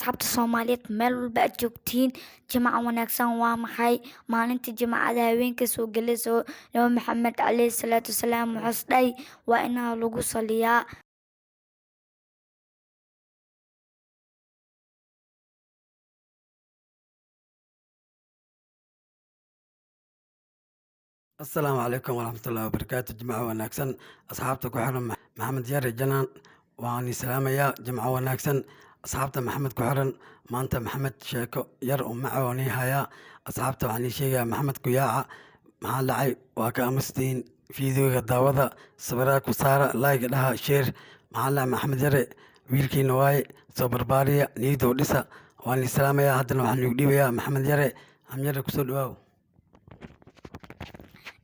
asxaabta Soomaaliyeed meel walba aad joogtiin jimca wanaagsan waa maxay maalinta jimcada haweenka soo galayso Nabi Maxamed calayhi salaatu wasalaam wuxuu dhahay waa in lagu saliyaa. السلام عليكم ورحمة الله وبركاته. جماعة وناكسن أصحابتك وحرم محمد ياري جنان واني سلامة يا جماعة وناكسن أصحابته محمد كحرن ما أنت محمد شيكو ير معه ونهاية أصحابته واني شيء محمد كياعة مع لعي وكامستين في ذو الدعوة صبراك وصار لايك لها شير مع محمد ياري ويلكي نواي صبر بارية نيدو لسا واني سلامة يا هدنا وحن يقديو يا محمد ياري هم ياري كسود واو.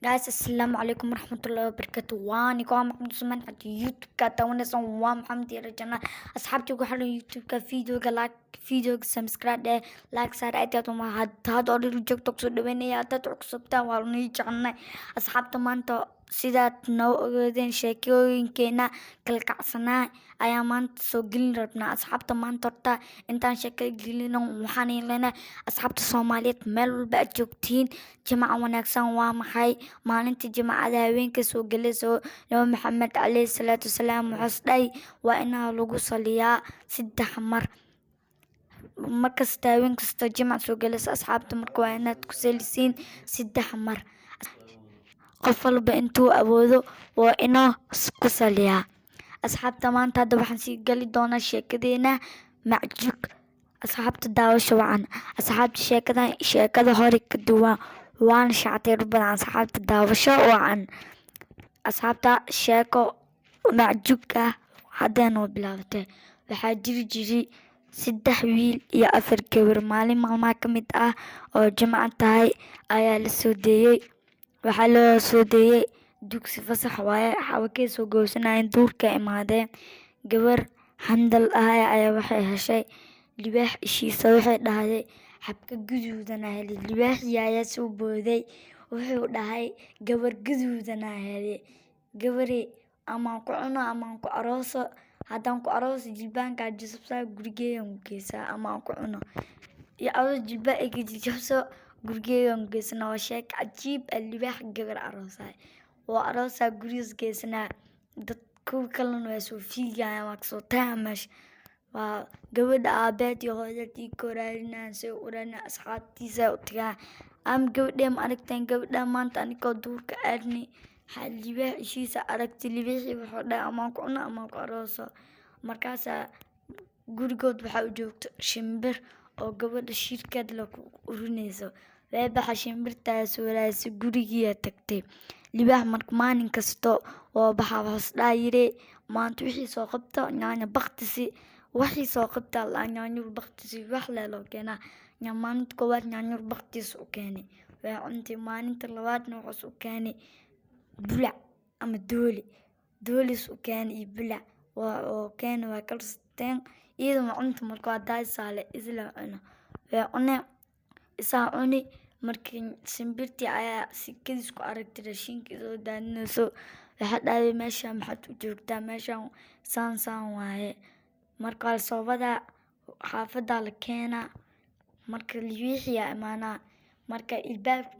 Guys, assalamu alaikum warahmatullahi wabarakatuh. Waani kwa Maxamed Usman hadi YouTube ka tawanaysan waa Maxamed Yare Jannah. Asxaabtii ku xiran YouTube ka videoga like videoga subscribe like saar aad uma hadda oo joogto soo dhaweynaya dad cusubta waa la jecnay. Asxaabta maanta sidaad noo ogaadeen sheekooyinkeena kalkacsanaa ayaa maanta soo gelin rabnaa. Asxaabta maanta horta intaan sheeko gelino waxaan ilaalinaa asxaabta Soomaaliyeed meel walba aad joogtiin jimca wanaagsan waa maxay maalinta jimcada haweenka soo galayso Nabi Maxamed calayhi salaatu wasalaam wuxuu dhahay waa in lagu saliyaa 3 mar. markasta haween kasta jimca soo galayso asxaabta marka waa inaad ku salisiin 3 mar. qof walba intuu awoodo waa inuu ku saliyaa. asxaabta maanta hadda waxaan sii gali doonaa sheekadeena macjuug. asxaabta daawasho wacan. asxaabta sheekada hore ka duwan waan shactay badan. asxaabta daawasho wacan. asxaabta sheeko macjuug ah haddana bilaabatay. waxaa jiri 3 wiil iyo 4 gabar. maalin maalmaha ka mid ah oo jimca tahay ayaa la soo deeyay. waxaa loo soo deeyay dugsi fasax waaye xawakee soo goosanaayeen duurka imaadeen. gabar handal ah ayaa waxay heshay libaax ishiisa. waxay dhahday xabka guduudan helay. libaaxii ayaa soo booday wuxuu dhahay gabar guduudan helay. gabari amaan ku cuno amaan ku arooso. haddaan ku arooso jilbaanka jisabsaa gurigeeyan geesaa amaan ku cuno iyo adoo jilbaa ega jijabso gurigeeyan geesana. waa sheek cajiib libaax gabar aroosaay waa aroosaa gurigiis geesana. dad kuwa kalena waa soo fiigayaan waa kasoo tagaa meesha. waa gabadha aabeed iyo hooyadii koraarinaan soo urana asxaabtiisa u tagaan am gabadhee ma aragteen gabadha maanta anigoo duurka aadni libaax ishiisa aragti libaaxii wuxuu dhahay amaan ku cuno amaan ku arooso. markaasaa gurigood waxaa u joogto shimbir oo gabadha shirkeed la ku urinayso. way baxa shimbirtaas walaasi gurigiiya tagtay. libaax marka maalin kasto oo baxa hoos dhaayire maanta wixii soo qabto nyaanya baktisi wixii soo qabta la nyaanyur baktisi wax leelo keena. maalinta koowaad nyaanyur baktis u keenay. way cuntay maalinta labaadna wuxuu u keenay bulac ama doolis u keenay iyo bulac oo keenay waa kalsteen iyadoo cunta marka waa daay saale isla cuno. way cunay isaa cuni markii shimbirtii ayaa sikadiis ku aragtay raashinka soo daadinayso. waxaa dhahday meesha maxaad u joogtaa meeshan saan waaye. marka soo wadaa xaafadda la keenaa. marka libaaxii imaanaa marka ilbaabka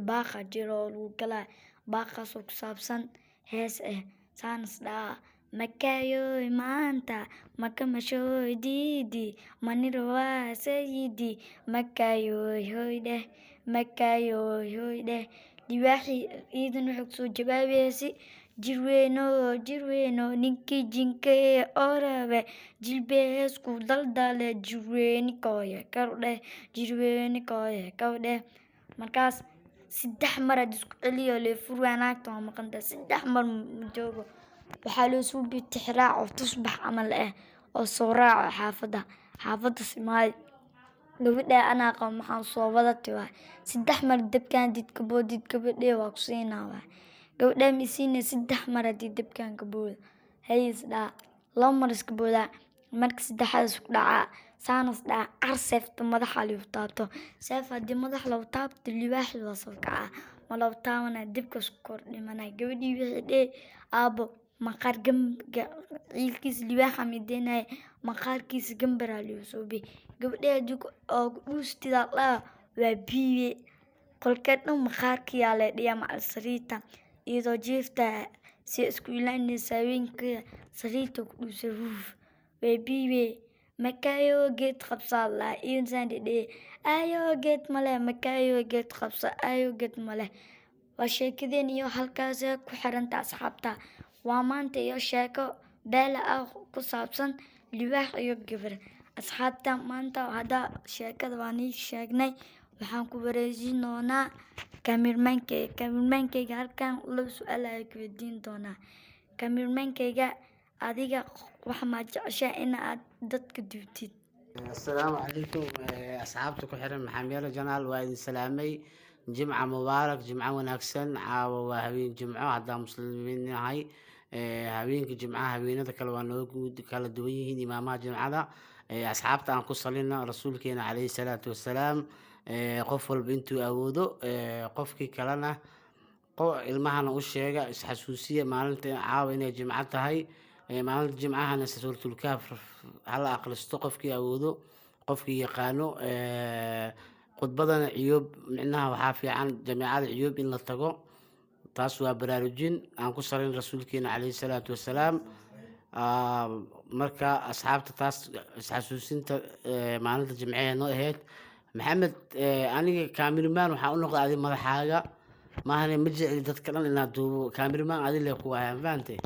baaqa jiro oo lagu galaa baaqaasoo ku saabsan hees saanas dhaa makayoy maanta makamashoy diidi maniro waa sayidi makayoy hoy dheh. libaaxii iidan wuxuu kusoo jawaabaysi jirweyno ninkii jinka oo rabe jilbeesku daldale jirweyni kooye kawdhe. markaas 3 mar aad isku celiyo le furwaanaagta waa maqanta 3 mar ma joogo. waxaa loo soo bitixraac oo tusbax camal oo soo raaco xaafadda simaay. gabadha anaa qabo maxaa soo wadatay waa 3 mar dabkaan didka boodid gabadhee waa ku siinaa waa. gabadha misiina 3 mar haddii dabkaan ka booda hayis dhaa 2 mar iska boodaa. marka 3aad isku dhacaa saanas dhaa arseefta madaxa liu taabto. seef haddii madax lagu taabto libaaxi waa soo kacaa ma lagu taabana dibka isku kor dhimanaa. gabadhii wixii dhee aabo maqaar ciilkiisa libaaxa mideenaya maqaarkiisa gambaraa liu soobay gabadheed oo dhuustida laa waa biibe qolkeed dhan maqaarkiyaa la dhiyaa macal sariirta iyadoo jiifta si isku ilaalinaysa haweenka sariirta ku dhuusa ruuf waa biibe makayo geed qabsaa laa insaan dhedhee ayo geed male makayo geed qabsa ayo geed male waa sheekadeen iyo halkaas ku xiranta asxaabta waa maanta iyo sheeko beela ah ku saabsan libaax iyo gabar asxaabta maanta hadda sheekada waan ii sheegnay waxaan ku wareejin doonaa kamirmaankeyga halkan laba su-aal ayaa ku weydiin doonaa kamirmaankeyga adiga waxa maad jeceshaa in aad dadka duubtid السلام عليكم أصحابتي كحرم محامير جنال وإذن سلامي جمعة مبارك جمعة ونكسن عاو هبين جمعة هذا مسلمين هاي هبين جمعة هبين هذا كلوا نوجود كلا دويه إمام جمعة أصحابته عن قصلنا رسولك عليه الصلاة والسلام قفل بنتو أودو قفك كلنا المهنا والشيء حسوسية مالنت عاوين جمعة هاي maalinta jimcahana suuratul kahf hala aqristo qofkii awoodo qofkii yaqaano khudbadana ciyoob micnaha waxaa fiican jamiicada ciyoob in la tago taas waa baraarujin aan ku sarin rasuulkeena calayhi salaatu wasalaam marka asxaabta taas isxasuusinta maalinta jimcaha noo ahayd maxamed aniga kaamiramaan waxaa u noqday adi madaxaaga maahane ma jecli dadka dhan inaad duubo kaamiramaan adi le ku waayaan fahamtay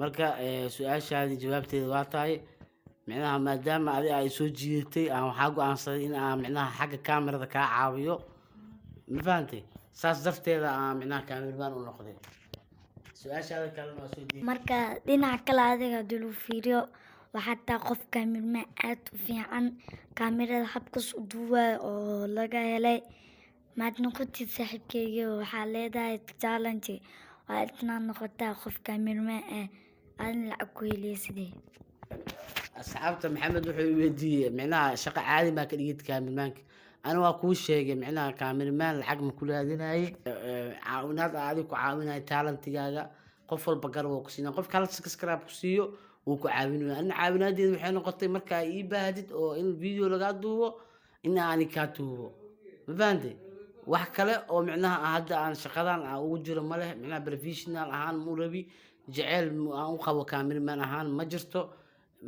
marka su-aashaadii jawaabteeda waa tahay micnaha maadaama adi ay soo jiidatay aan waxaa go-aansaday in aan micnaha xagga kaamirada kaa caawiyo ma fahantay saas darteeda aan micnaha kaamiramaan u noqday su-aashaada kalena waa soo jeedi marka dhinaca kale adiga hadii lagu fiiriyo waxaa taa qof kaamirmaan aad u fiican kaamirada habkas u duwaa oo laga helay maad noqotid saaxiibkeyga waxaa leedahay challenge waa inaad noqotaa qof kaamirmaan ah adin lacag ku heleysidee asxaabta maxamed wuxuu weydiiyey micnaha shaqo caadi maa ka dhigid kaamirmaanka ana waa kuu sheegay micnaha kaamirmaan lacag ma ku raadinayay caawinaad adig ku caawinaya taalantigaaga qof walba garab oo ku siinaa qofka hal subscribe ku siiyo wuu ku caawinaya ana caawinaadeedu waxay noqotay markaa ii baahdid oo in video lagaa duubo in aani kaa duubo ma fahantay wax kale oo micnaha hadda aan shaqadan ugu jiro ma leh micnaha professional ahaan mu rabi jecel aan u qabo kaamirmaan ahaan ma jirto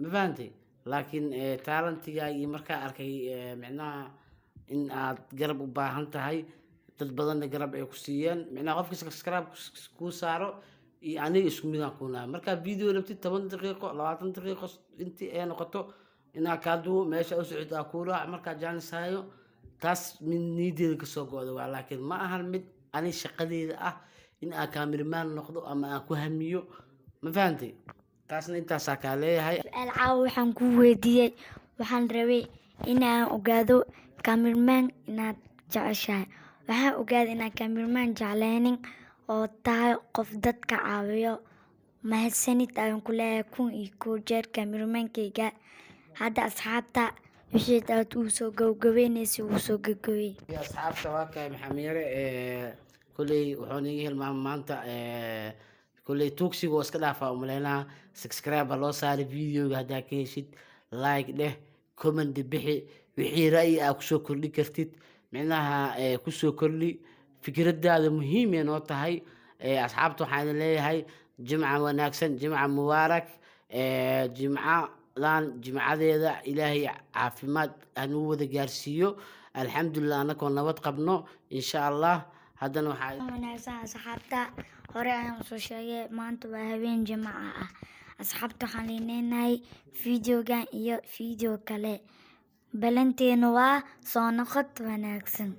ma fahantay laakiin taalantigaaga markaa arkay micnaha in aad garab u baahan tahay dad badanna garab ay ku siiyeen micnaha qofka subscribe kuu saaro iyo aniga isku midaan kuu nahay markaa video rabtid 10 daqiiqo 20 daqiiqo intii ay noqoto inaa kaa duwo meesha u socod aa kuu raac markaa jaanis hayo taas mid niideeda kasoo go-da waa laakiin ma ahan mid ani shaqadeeda ah in aan kaamirmaan noqdo ama aan ku hamiyo ma fahantay taasna intaasaa kaa leeyahay su-aal caawa waxaan kuu weydiiyey waxaan rabay inaan ogaado kaamirmaan inaad jeceshahay waxaan ogaaday inaan kaamirmaan jecleynin oo tahay qof dadka caawiyo mahadsanid ayaan ku leeyahay 1 jeer kaamirmaankeyga hadda asxaabta wixii aad uu soo gabagabeynaysa uu soo gabagabey asxaabta waa kay maxamiyare kulley wuxuu niga hilmaama maanta kulley tuugsiga oo iska dhaafaa umaleynaa subscribe loo saaray videoga haddaa ka heshid like dheh comment bixi wixii ra'yi aa kusoo kordhi kartid micnaha kusoo kordhi fikradaada muhiim ay noo tahay asxaabta waxaan idin leeyahay jimca wanaagsan jimca mubaarak jimcadeeda ilaahay caafimaad hanuu wada gaarsiiyo alxamdulilah anakoo nabad qabno insha allah haddana waxaa wanaagsan asxaabta hore ayaan soo sheegay maanta waa habeen jimca ah asxaabta waxaan leenahay videogan iyo video kale balanteena waa soo noqod wanaagsan